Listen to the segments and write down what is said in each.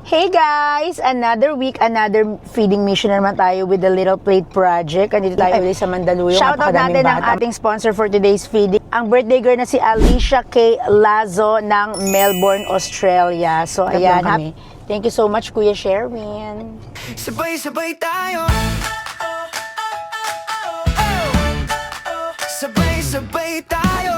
Hey guys! Another week, another feeding mission naman tayo with the Little Plate Project. Andito tayo ulit sa Mandaluyong. Shoutout natin ang ating sponsor for today's feeding. Ang birthday girl na si Alicia K. Lazo ng Melbourne, Australia. So ayan, thank you so much Kuya Sherwin. Sabay-sabay tayo. Sabay-sabay tayo.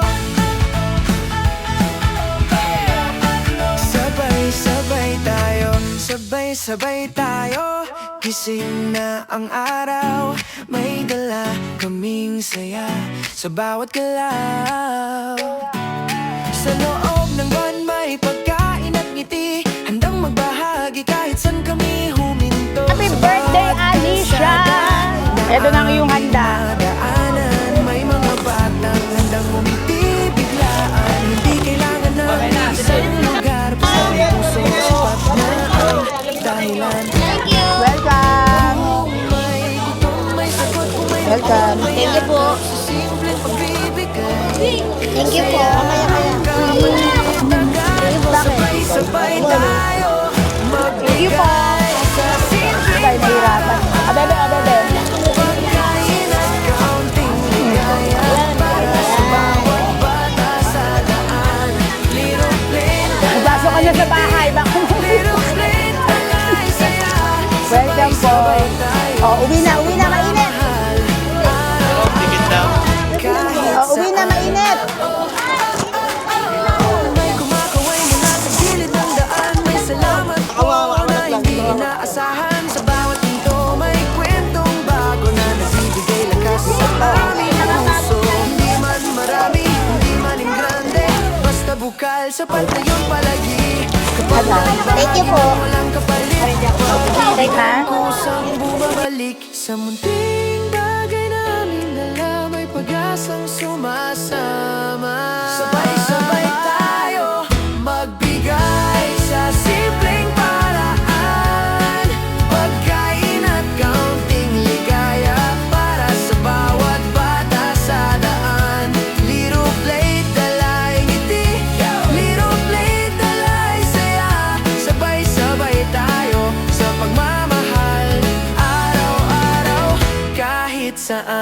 Sabay-sabay tayo. Sabay-sabay tayo. Gising na ang araw. May dala kaming saya sa bawat galaw. Sa loob ng van may pagkain at ngiti. Handang magbahagi kahit saan kami huminto. Happy birthday, Alicia! Ito na ang iyong handa. May mga batang handang umiti biglaan. Hindi kailangan ng isang lugar. Basta may puso sapat na ang dahilan. Welcome! May gutom, may sagot, kung may Welcome. may Thank you po. sa simpleng pagbibigay. Thank you po. Sabay-sabay tayo magbigay sa simpleng Tayo nahirapan. Abebe, abebe. pagkain at kaunting ligaya para sa bawat bata sa daan. Little plate, Pasok ka na sa bahay. little plate, alay saya. Welcome po. Oh, uwi na, mainit. Oh, uwi na, mainit. May kumakaway mula sa gilid ng daan. May salamat po na hindi inaasahan. Sa bawat pinto may kwentong bago na nagbibigay lakas sa aming puso. Hindi man marami, hindi man grande, basta bukal, sapat na yung palagi. Kapag Thank you po. walang kapalit, Take ha? kusang bumabalik sa munting bagay namin dala. May pag-asang sumasama. Sabay-sabay tayo magbigay sa simpleng paraan. Pagkain at kaunting ligaya para sa bawat bata sa daan. Little plate, dalay ngiti. Little plate, dalay saya. Sabay-sabay tayo sa pagmamahal. Araw-araw kahit saan.